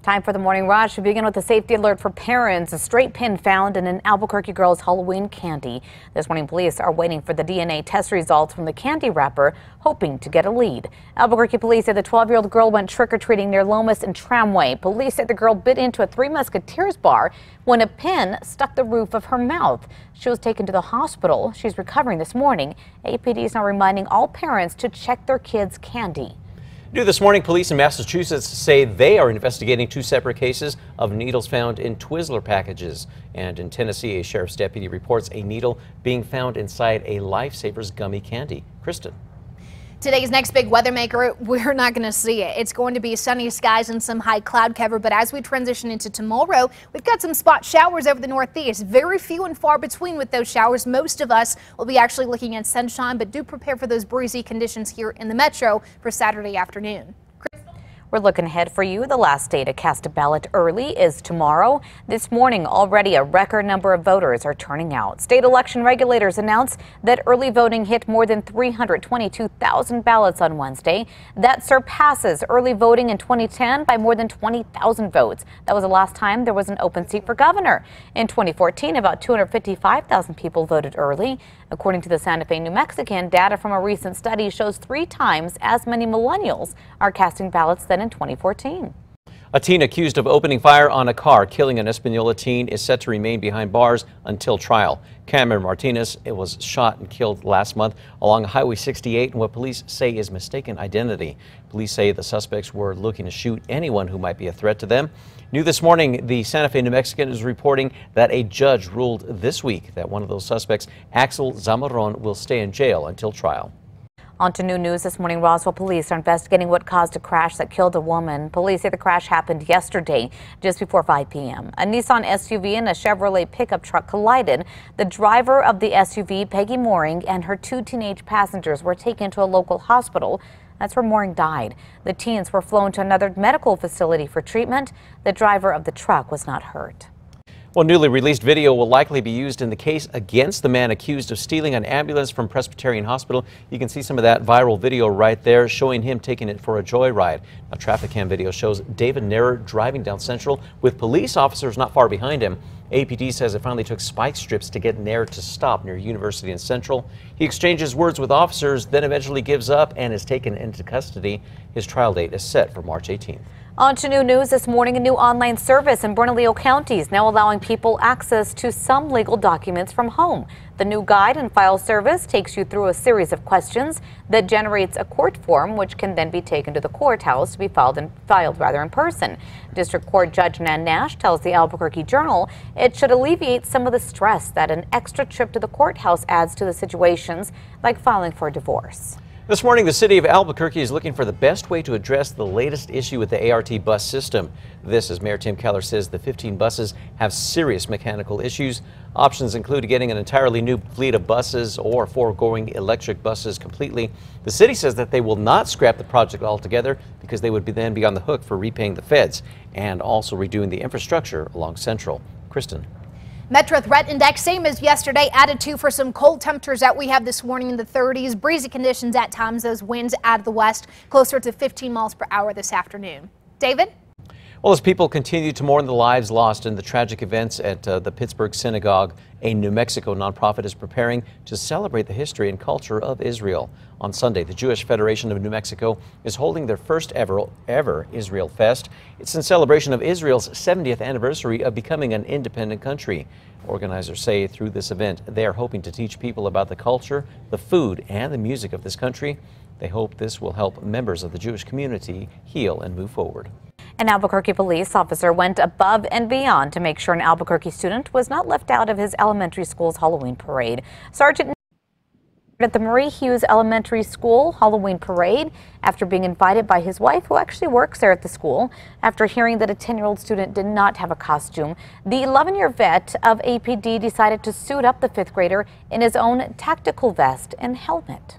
Time for the morning rush. We begin with a safety alert for parents. A straight pin found in an Albuquerque girl's Halloween candy. This morning, police are waiting for the DNA test results from the candy wrapper, hoping to get a lead. Albuquerque police say the 12-year-old girl went trick-or-treating near Lomas and Tramway. Police say the girl bit into a Three Musketeers bar when a pin stuck the roof of her mouth. She was taken to the hospital. She's recovering this morning. APD is now reminding all parents to check their kids' candy. New this morning, police in Massachusetts say they are investigating two separate cases of needles found in Twizzler packages. And in Tennessee, a sheriff's deputy reports a needle being found inside a Lifesavers gummy candy. Kristen. Today's next big weather maker, we're not going to see it. It's going to be sunny skies and some high cloud cover. But as we transition into tomorrow, we've got some spot showers over the northeast. Very few and far between with those showers. Most of us will be actually looking at sunshine, but do prepare for those breezy conditions here in the metro for Saturday afternoon. We're looking ahead for you. The last day to cast a ballot early is tomorrow. This morning, already a record number of voters are turning out. State election regulators announced that early voting hit more than 322,000 ballots on Wednesday. That surpasses early voting in 2010 by more than 20,000 votes. That was the last time there was an open seat for governor. In 2014, about 255,000 people voted early. According to the Santa Fe New Mexican, data from a recent study shows 3 times as many millennials are casting ballots than in 2014. A teen accused of opening fire on a car killing an Espanola teen is set to remain behind bars until trial. Cameron Martinez was shot and killed last month along Highway 68 in what police say is mistaken identity. Police say the suspects were looking to shoot anyone who might be a threat to them. New this morning, the Santa Fe New Mexican is reporting that a judge ruled this week that one of those suspects, Axel Zamarron, will stay in jail until trial. On to new news this morning. Roswell police are investigating what caused a crash that killed a woman. Police say the crash happened yesterday just before 5 p.m. A Nissan SUV and a Chevrolet pickup truck collided. The driver of the SUV, Peggy Mooring, and her 2 teenage passengers were taken to a local hospital. That's where Mooring died. The teens were flown to another medical facility for treatment. The driver of the truck was not hurt. Well, newly released video will likely be used in the case against the man accused of stealing an ambulance from Presbyterian Hospital. You can see some of that viral video right there showing him taking it for a joyride. A traffic cam video shows David Nair driving down Central with police officers not far behind him. APD says it finally took spike strips to get Nair to stop near University and Central. He exchanges words with officers, then eventually gives up and is taken into custody. His trial date is set for March 18th. On to new news this morning. A new online service in Bernalillo County is now allowing people access to some legal documents from home. The new guide and file service takes you through a series of questions that generates a court form, which can then be taken to the courthouse to be filed in person. District Court Judge Nan Nash tells the Albuquerque Journal it should alleviate some of the stress that an extra trip to the courthouse adds to the situations like filing for a divorce. This morning, the city of Albuquerque is looking for the best way to address the latest issue with the ART bus system. This, as Mayor Tim Keller says, the 15 buses have serious mechanical issues. Options include getting an entirely new fleet of buses or foregoing electric buses completely. The city says that they will not scrap the project altogether because they would then be on the hook for repaying the feds and also redoing the infrastructure along Central. Kristen. Metro Threat Index, same as yesterday, added 2 for some cold temperatures that we have this morning in the 30s. Breezy conditions at times, those winds out of the west, closer to 15 miles per hour this afternoon. David? Well, as people continue to mourn the lives lost in the tragic events at the Pittsburgh Synagogue, a New Mexico nonprofit is preparing to celebrate the history and culture of Israel. On Sunday, the Jewish Federation of New Mexico is holding their first ever Israel Fest. It's in celebration of Israel's 70th anniversary of becoming an independent country. Organizers say through this event, they are hoping to teach people about the culture, the food, and the music of this country. They hope this will help members of the Jewish community heal and move forward. An Albuquerque police officer went above and beyond to make sure an Albuquerque student was not left out of his elementary school's Halloween parade. Sergeant at the Marie Hughes Elementary School Halloween parade after being invited by his wife, who actually works there at the school. After hearing that a 10-year-old student did not have a costume, the 11-year vet of APD decided to suit up the 5th grader in his own tactical vest and helmet.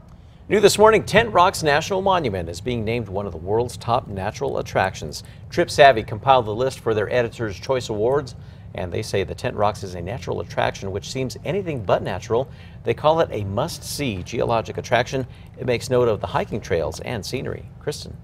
New this morning, Tent Rock's National Monument is being named one of the world's top natural attractions. Trip Savvy compiled the list for their Editor's Choice Awards, and they say the Tent Rocks is a natural attraction which seems anything but natural. They call it a must-see geologic attraction. It makes note of the hiking trails and scenery. Kristen.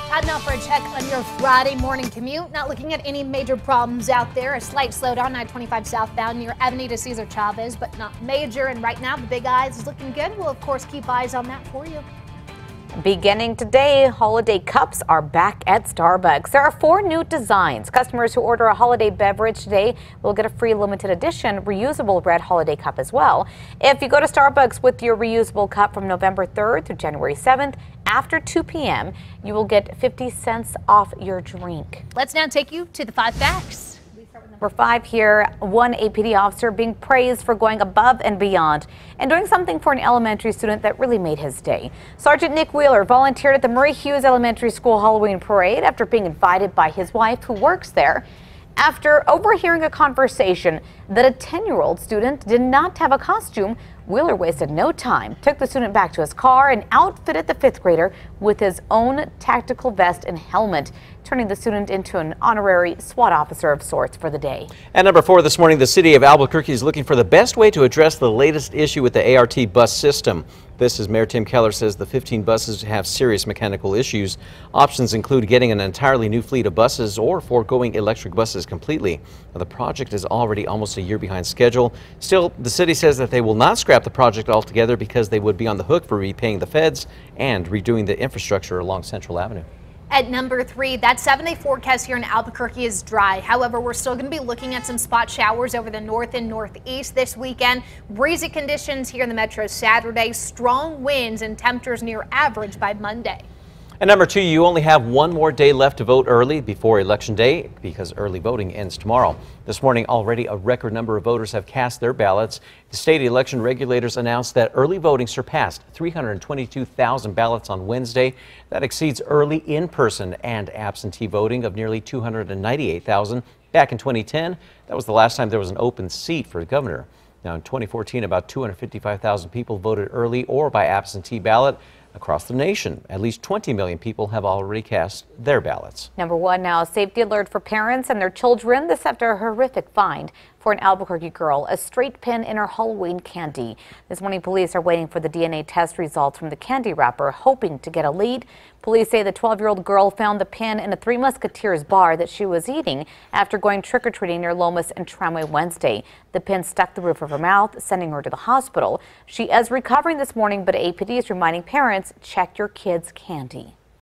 Time now for a check on your Friday morning commute. Not looking at any major problems out there. A slight slowdown I-25 southbound near Avenida Cesar Chavez, but not major. And right now, the Big Eyes is looking good. We'll, of course, keep eyes on that for you. Beginning today, holiday cups are back at Starbucks. There are 4 new designs. Customers who order a holiday beverage today will get a free limited edition reusable red holiday cup as well. If you go to Starbucks with your reusable cup from November 3rd through January 7th, after 2 p.m., you will get 50 cents off your drink. Let's now take you to the 5 facts. Number 5 here, one APD officer being praised for going above and beyond and doing something for an elementary student that really made his day. Sergeant Nick Wheeler volunteered at the Murray Hughes Elementary School Halloween Parade after being invited by his wife, who works there. After overhearing a conversation that a 10-year-old student did not have a costume, Wheeler wasted no time, took the student back to his car and outfitted the 5th grader with his own tactical vest and helmet, turning the student into an honorary SWAT officer of sorts for the day. At number 4 this morning, the city of Albuquerque is looking for the best way to address the latest issue with the ART bus system. This, as Mayor Tim Keller says, the 15 buses have serious mechanical issues. Options include getting an entirely new fleet of buses or foregoing electric buses completely. Now, the project is already almost a year behind schedule. Still, the city says that they will not scrap the project altogether because they would be on the hook for repaying the feds and redoing the infrastructure along Central Avenue. At number 3, that 7-day forecast here in Albuquerque is dry. However, we're still going to be looking at some spot showers over the north and northeast this weekend. Breezy conditions here in the metro Saturday. Strong winds and temperatures near average by Monday. At number 2, you only have one more day left to vote early before Election Day because early voting ends tomorrow. This morning, already a record number of voters have cast their ballots. The state election regulators announced that early voting surpassed 322,000 ballots on Wednesday. That exceeds early in-person and absentee voting of nearly 298,000. Back in 2010, that was the last time there was an open seat for governor. Now, in 2014, about 255,000 people voted early or by absentee ballot. Across the nation, at least 20 million people have already cast their ballots. Number 1 now, safety alert for parents and their children. This after a horrific find for an Albuquerque girl, a straight pin in her Halloween candy. This morning, police are waiting for the DNA test results from the candy wrapper, hoping to get a lead. Police say the 12-year-old girl found the pin in a Three Musketeers bar that she was eating after going trick-or-treating near Lomas and Tramway Wednesday. The pin stuck the roof of her mouth, sending her to the hospital. She is recovering this morning, but APD is reminding parents, check your kids' candy.